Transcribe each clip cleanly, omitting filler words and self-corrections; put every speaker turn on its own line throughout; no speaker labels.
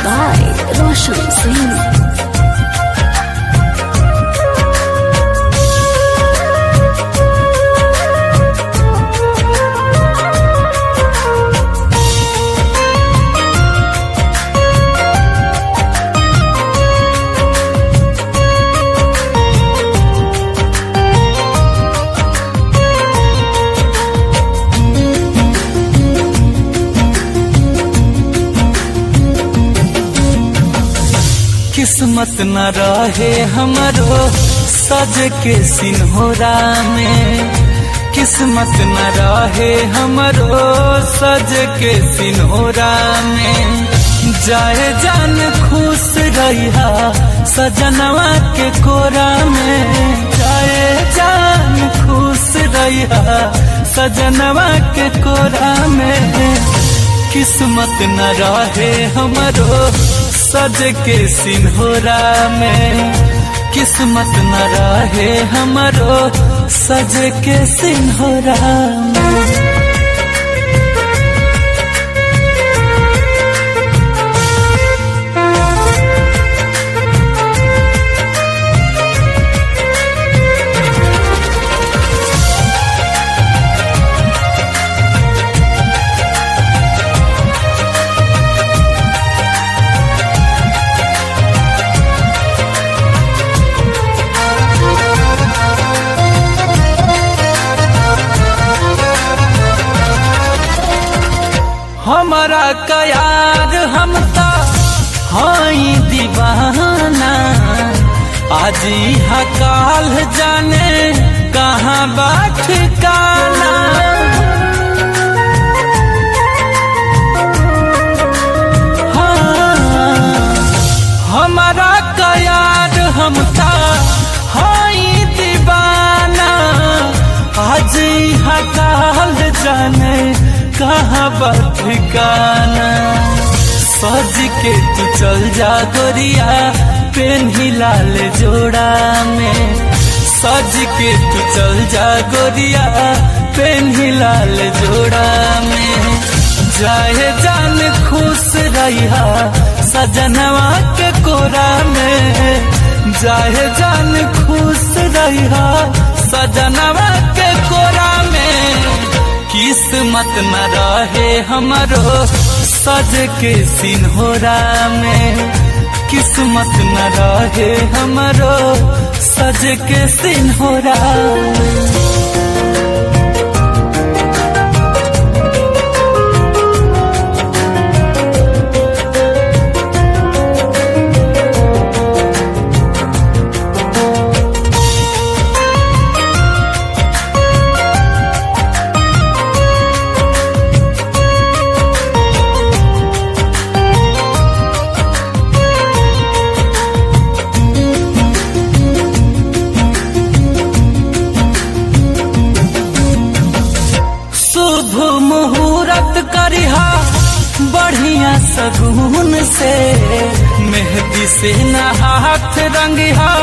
by Roshan Singh.
किस्मत न रहे हमरो सज के सिन्होरा में, किस्मत न रहे हमरो सज के सिन्होरा में। जाए जान खुश रहिया सजनवा के कोरा में, जाए जान खुश रहिया सजनवा के कोरा में। किस्मत न रहे हमरो सज के सिन्होरा में, किस्मत न रहे हमरो सज के सिन्होरा में। हमारा कयार हम ता हाई दीवाना, आज यहाँ काल जाने कहाँ बाट काना। हाँ, हमारा कयार हम ता हाई दीवाना, आज यहाँ काल जाने कहाँ बात ठिकाना। सज के तू चल जा गोरिया पेन ही लाल जोड़ा में, सज के तू चल जा गोरिया पेन ही लाल जोड़ा में। जाए जान खुश रहिया सजनवा के कोरा में, जाए जान खुश रहिया सजनवा के कोरा में। किस्मत न रहे हमरो सज के सिन्होरा में, किस्मत न रहे हमरो सज के सिन्होरा में। मुहूर्त करिहा बढ़िया सगुन से, मेहंदी से न हाथ रंगिहा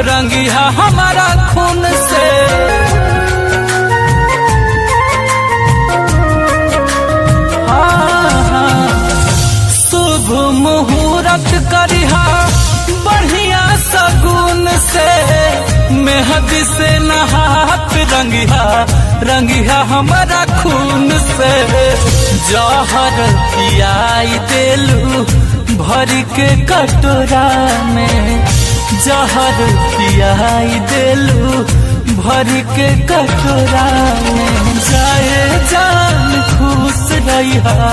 रंगिहा हमारा खून से। हाँ, शुभ मुहूर्त करिहा बढ़िया सगुन से, मेहंदी से न हाथ रंगिहा रंगिहा हमारा खून से। जहर पियाई देलू भर के कटोरा में, जहर पियाई देलू भर के कटोरा में। जाए जान खुश रहिया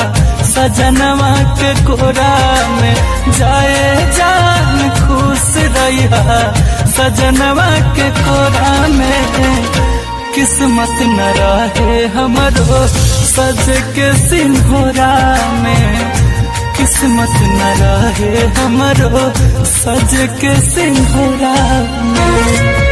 सजनवा के कोरा में, जाए जान खुश रहिया सजनवा के कोरा में। किस्मत न रहे हमरो सज के सिन्होरा में, किस्मत न रहे हमरो सज के सिन्होरा में।